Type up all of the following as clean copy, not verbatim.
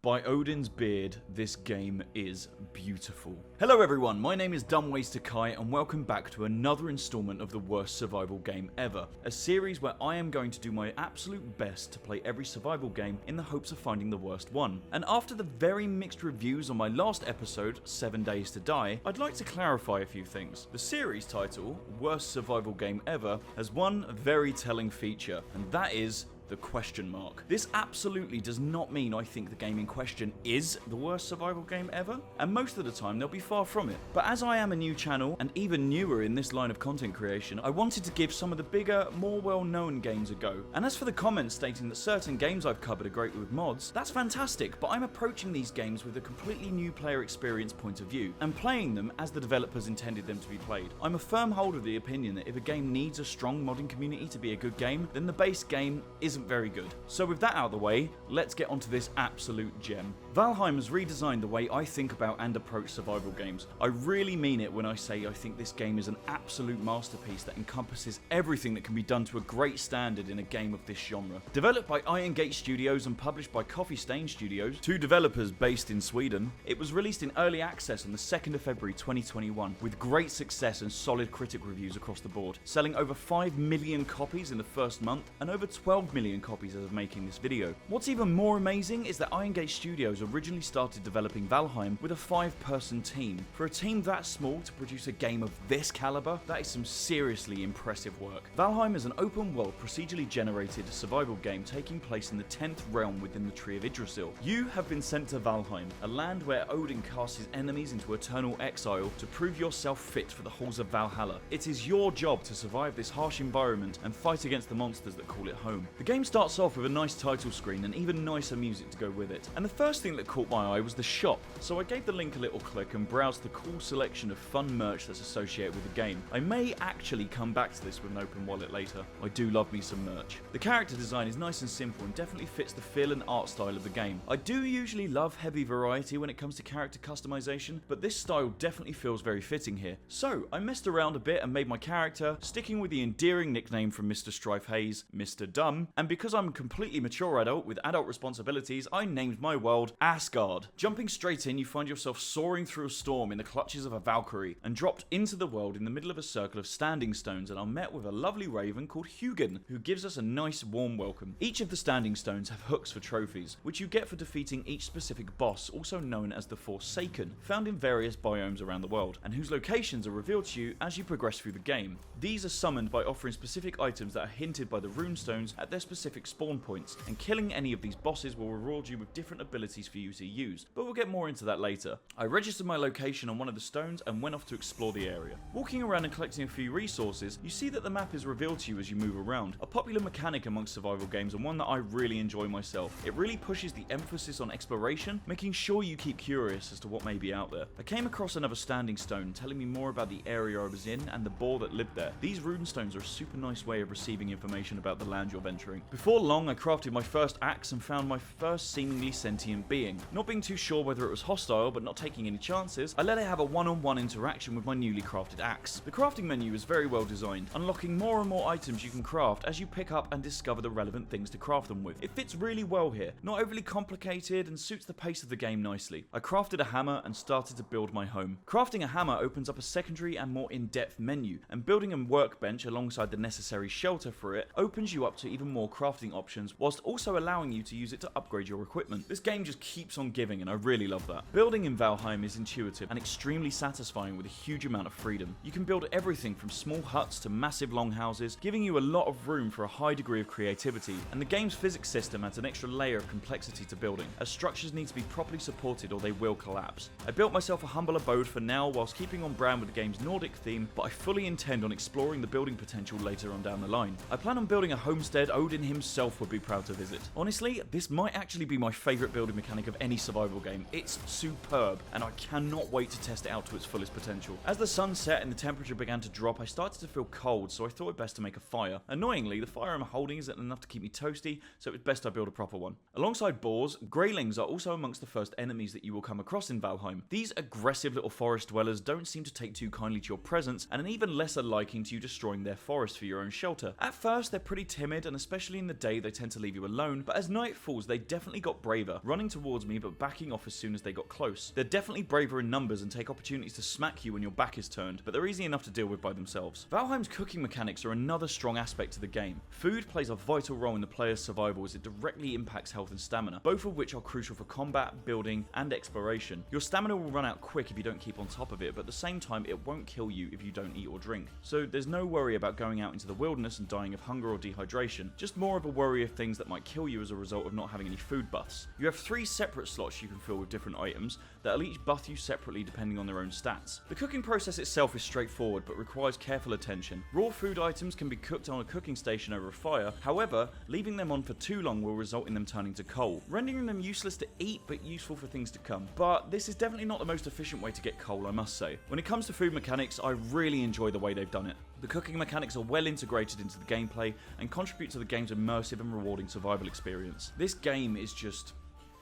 By Odin's beard, this game is beautiful. Hello everyone, my name is Dumbwaster Kai and welcome back to another installment of the worst survival game ever. A series where I am going to do my absolute best to play every survival game in the hopes of finding the worst one. And after the very mixed reviews on my last episode, 7 Days to Die, I'd like to clarify a few things. The series title, Worst Survival Game Ever, has one very telling feature, and that is the question mark. This absolutely does not mean I think the game in question is the worst survival game ever, and most of the time they'll be far from it. But as I am a new channel, and even newer in this line of content creation, I wanted to give some of the bigger, more well-known games a go. And as for the comments stating that certain games I've covered are great with mods, that's fantastic, but I'm approaching these games with a completely new player experience point of view, and playing them as the developers intended them to be played. I'm a firm holder of the opinion that if a game needs a strong modding community to be a good game, then the base game isn't very good. So with that out of the way, let's get onto this absolute gem. Valheim has redesigned the way I think about and approach survival games. I really mean it when I say I think this game is an absolute masterpiece that encompasses everything that can be done to a great standard in a game of this genre. Developed by Iron Gate Studios and published by Coffee Stain Studios, two developers based in Sweden, it was released in early access on the 2nd of February 2021 with great success and solid critic reviews across the board, selling over 5 million copies in the first month and over 12 million copies as of making this video. What's even more amazing is that Iron Gate Studios originally started developing Valheim with a 5-person team. For a team that small to produce a game of this caliber, that is some seriously impressive work. Valheim is an open world procedurally generated survival game taking place in the 10th realm within the Tree of Yggdrasil. You have been sent to Valheim, a land where Odin casts his enemies into eternal exile to prove yourself fit for the halls of Valhalla. It is your job to survive this harsh environment and fight against the monsters that call it home. The game starts off with a nice title screen and even nicer music to go with it. And the first thing that caught my eye was the shop, so I gave the link a little click and browsed the cool selection of fun merch that's associated with the game. I may actually come back to this with an open wallet later. I do love me some merch. The character design is nice and simple and definitely fits the feel and art style of the game. I do usually love heavy variety when it comes to character customization, but this style definitely feels very fitting here. So I messed around a bit and made my character, sticking with the endearing nickname from Mr. Strife Hayes, Mr. Dumb, and because I'm a completely mature adult with adult responsibilities, I named my world Asgard. Jumping straight in, you find yourself soaring through a storm in the clutches of a Valkyrie and dropped into the world in the middle of a circle of standing stones and are met with a lovely raven called Hugin, who gives us a nice warm welcome. Each of the standing stones have hooks for trophies, which you get for defeating each specific boss, also known as the Forsaken, found in various biomes around the world, and whose locations are revealed to you as you progress through the game. These are summoned by offering specific items that are hinted by the runestones at their specific spawn points, and killing any of these bosses will reward you with different abilities for you to use, but we'll get more into that later. I registered my location on one of the stones and went off to explore the area. Walking around and collecting a few resources, you see that the map is revealed to you as you move around, a popular mechanic amongst survival games and one that I really enjoy myself. It really pushes the emphasis on exploration, making sure you keep curious as to what may be out there. I came across another standing stone telling me more about the area I was in and the boar that lived there. These runestones are a super nice way of receiving information about the land you're venturing. Before long, I crafted my first axe and found my first seemingly sentient being. Not being too sure whether it was hostile, but not taking any chances, I let it have a one-on-one interaction with my newly crafted axe. The crafting menu is very well designed, unlocking more and more items you can craft as you pick up and discover the relevant things to craft them with. It fits really well here, not overly complicated and suits the pace of the game nicely. I crafted a hammer and started to build my home. Crafting a hammer opens up a secondary and more in-depth menu, and building a workbench alongside the necessary shelter for it opens you up to even more crafting options, whilst also allowing you to use it to upgrade your equipment. This game just keeps on giving and I really love that. Building in Valheim is intuitive and extremely satisfying with a huge amount of freedom. You can build everything from small huts to massive longhouses, giving you a lot of room for a high degree of creativity, and the game's physics system adds an extra layer of complexity to building, as structures need to be properly supported or they will collapse. I built myself a humble abode for now whilst keeping on brand with the game's Nordic theme, but I fully intend on exploring the building potential later on down the line. I plan on building a homestead Odin himself would be proud to visit. Honestly, this might actually be my favourite building mechanic of any survival game. It's superb, and I cannot wait to test it out to its fullest potential. As the sun set and the temperature began to drop, I started to feel cold, so I thought it best to make a fire. Annoyingly, the fire I'm holding isn't enough to keep me toasty, so it's best I build a proper one. Alongside boars, greylings are also amongst the first enemies that you will come across in Valheim. These aggressive little forest dwellers don't seem to take too kindly to your presence, and an even lesser liking to you destroying their forest for your own shelter. At first, they're pretty timid, and especially especially in the day they tend to leave you alone, but as night falls they definitely got braver, running towards me but backing off as soon as they got close. They're definitely braver in numbers and take opportunities to smack you when your back is turned, but they're easy enough to deal with by themselves. Valheim's cooking mechanics are another strong aspect to the game. Food plays a vital role in the player's survival as it directly impacts health and stamina, both of which are crucial for combat, building, and exploration. Your stamina will run out quick if you don't keep on top of it, but at the same time it won't kill you if you don't eat or drink. So there's no worry about going out into the wilderness and dying of hunger or dehydration, just more of a worry of things that might kill you as a result of not having any food buffs. You have 3 separate slots you can fill with different items that'll each buff you separately depending on their own stats. The cooking process itself is straightforward but requires careful attention. Raw food items can be cooked on a cooking station over a fire, however, leaving them on for too long will result in them turning to coal, rendering them useless to eat but useful for things to come. But this is definitely not the most efficient way to get coal, I must say. When it comes to food mechanics, I really enjoy the way they've done it. The cooking mechanics are well integrated into the gameplay and contribute to the game's immersive and rewarding survival experience. This game is just...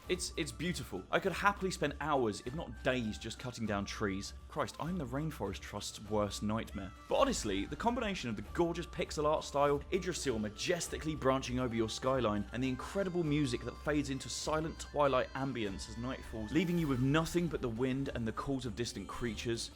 It's beautiful. I could happily spend hours, if not days, just cutting down trees. Christ, I'm the Rainforest Trust's worst nightmare. But honestly, the combination of the gorgeous pixel art style, Yggdrasil majestically branching over your skyline, and the incredible music that fades into silent twilight ambience as night falls, leaving you with nothing but the wind and the calls of distant creatures.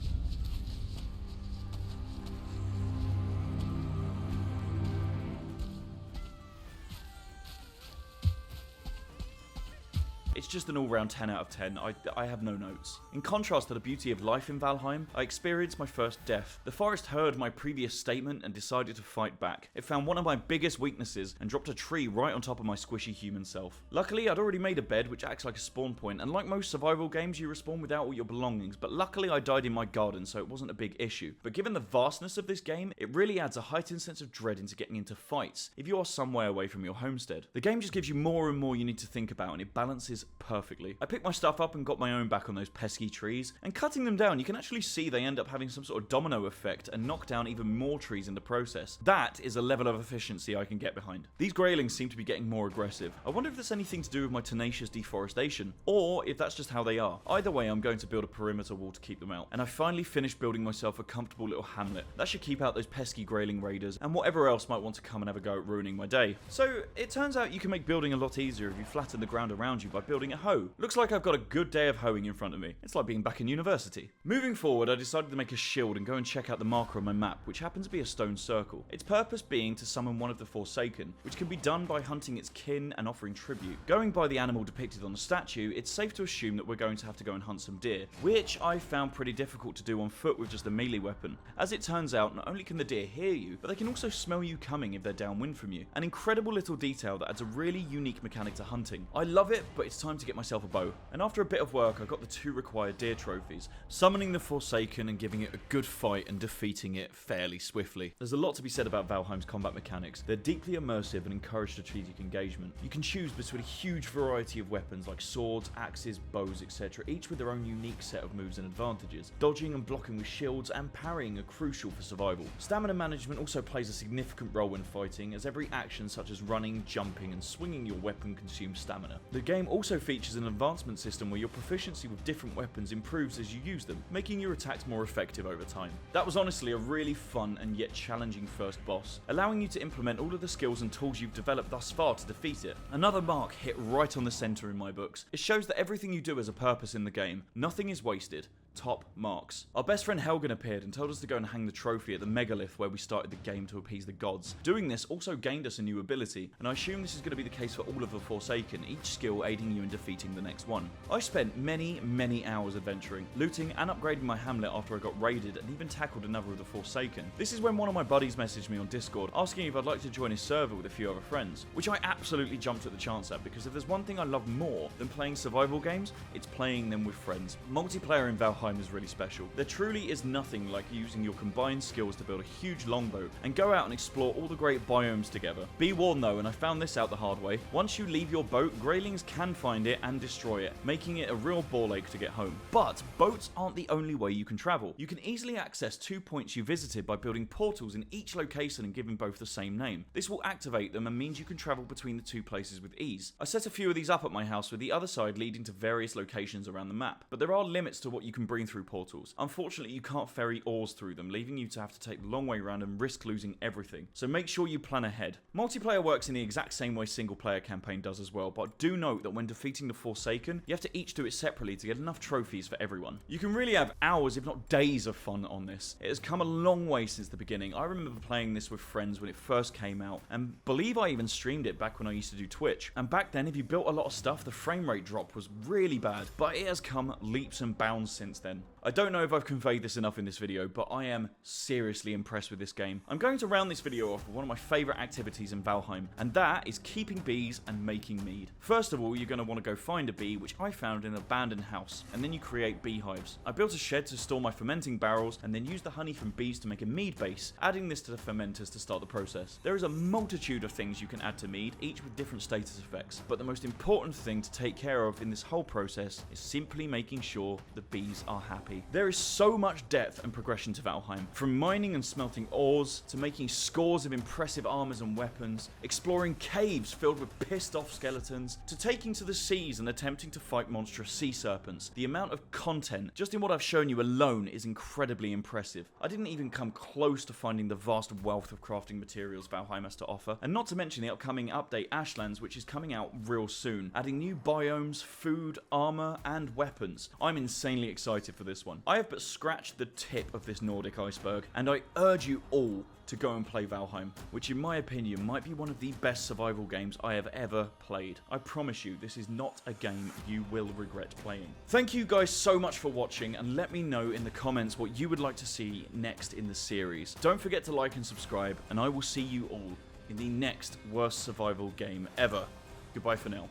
It's just an all-round 10 out of 10, I have no notes. In contrast to the beauty of life in Valheim, I experienced my first death. The forest heard my previous statement and decided to fight back. It found one of my biggest weaknesses and dropped a tree right on top of my squishy human self. Luckily, I'd already made a bed which acts like a spawn point, and like most survival games, you respawn without all your belongings, but luckily I died in my garden, so it wasn't a big issue. But given the vastness of this game, it really adds a heightened sense of dread into getting into fights if you are some way away from your homestead. The game just gives you more and more you need to think about, and it balances perfectly. I picked my stuff up and got my own back on those pesky trees, and cutting them down you can actually see they end up having some sort of domino effect and knock down even more trees in the process. That is a level of efficiency I can get behind. These greylings seem to be getting more aggressive. I wonder if there's anything to do with my tenacious deforestation, or if that's just how they are. Either way, I'm going to build a perimeter wall to keep them out, and I finally finished building myself a comfortable little hamlet. That should keep out those pesky greyling raiders and whatever else might want to come and have a go at ruining my day. So it turns out you can make building a lot easier if you flatten the ground around you by building a hoe. Looks like I've got a good day of hoeing in front of me. It's like being back in university. Moving forward, I decided to make a shield and go and check out the marker on my map, which happens to be a stone circle. Its purpose being to summon one of the Forsaken, which can be done by hunting its kin and offering tribute. Going by the animal depicted on the statue, it's safe to assume that we're going to have to go and hunt some deer, which I found pretty difficult to do on foot with just a melee weapon. As it turns out, not only can the deer hear you, but they can also smell you coming if they're downwind from you. An incredible little detail that adds a really unique mechanic to hunting. I love it, but it's time to get myself a bow. And after a bit of work, I got the 2 required deer trophies, summoning the Forsaken and giving it a good fight and defeating it fairly swiftly. There's a lot to be said about Valheim's combat mechanics. They're deeply immersive and encourage strategic engagement. You can choose between a huge variety of weapons like swords, axes, bows, etc., each with their own unique set of moves and advantages. Dodging and blocking with shields and parrying are crucial for survival. Stamina management also plays a significant role when fighting, as every action such as running, jumping, and swinging your weapon consumes stamina. The game also features an advancement system where your proficiency with different weapons improves as you use them, making your attacks more effective over time. That was honestly a really fun and yet challenging first boss, allowing you to implement all of the skills and tools you've developed thus far to defeat it. Another mark hit right on the center in my books. It shows that everything you do has a purpose in the game. Nothing is wasted. Top marks. Our best friend Helgen appeared and told us to go and hang the trophy at the megalith where we started the game to appease the gods. Doing this also gained us a new ability, and I assume this is going to be the case for all of the Forsaken, each skill aiding you in defeating the next one. I spent many hours adventuring, looting and upgrading my hamlet after I got raided and even tackled another of the Forsaken. This is when one of my buddies messaged me on Discord asking if I'd like to join his server with a few other friends, which I absolutely jumped at the chance at, because if there's one thing I love more than playing survival games, it's playing them with friends. Multiplayer in Valheim is really special. There truly is nothing like using your combined skills to build a huge longbow and go out and explore all the great biomes together. Be warned though, and I found this out the hard way, once you leave your boat, greylings can find it and destroy it, making it a real ball ache to get home. But boats aren't the only way you can travel. You can easily access 2 points you visited by building portals in each location and giving both the same name. This will activate them and means you can travel between the 2 places with ease. I set a few of these up at my house with the other side leading to various locations around the map, but there are limits to what you can breathe through portals. Unfortunately, you can't ferry ores through them, leaving you to have to take the long way around and risk losing everything. So make sure you plan ahead. Multiplayer works in the exact same way single player campaign does as well, but do note that when defeating the Forsaken, you have to each do it separately to get enough trophies for everyone. You can really have hours, if not days, of fun on this. It has come a long way since the beginning. I remember playing this with friends when it first came out, and believe I even streamed it back when I used to do Twitch. And back then, if you built a lot of stuff, the frame rate drop was really bad, but it has come leaps and bounds since then. I don't know if I've conveyed this enough in this video, but I am seriously impressed with this game. I'm going to round this video off with one of my favourite activities in Valheim, and that is keeping bees and making mead. First of all, you're going to want to go find a bee, which I found in an abandoned house, and then you create beehives. I built a shed to store my fermenting barrels, and then used the honey from bees to make a mead base, adding this to the fermenters to start the process. There is a multitude of things you can add to mead, each with different status effects, but the most important thing to take care of in this whole process is simply making sure the bees are happy. There is so much depth and progression to Valheim, from mining and smelting ores, to making scores of impressive armors and weapons, exploring caves filled with pissed off skeletons, to taking to the seas and attempting to fight monstrous sea serpents. The amount of content, just in what I've shown you alone, is incredibly impressive. I didn't even come close to finding the vast wealth of crafting materials Valheim has to offer, and not to mention the upcoming update Ashlands, which is coming out real soon, adding new biomes, food, armor, and weapons. I'm insanely excited for this one. I have but scratched the tip of this Nordic iceberg, and I urge you all to go and play Valheim, which in my opinion might be one of the best survival games I have ever played. I promise you, this is not a game you will regret playing. Thank you guys so much for watching, and let me know in the comments what you would like to see next in the series. Don't forget to like and subscribe, and I will see you all in the next worst survival game ever. Goodbye for now.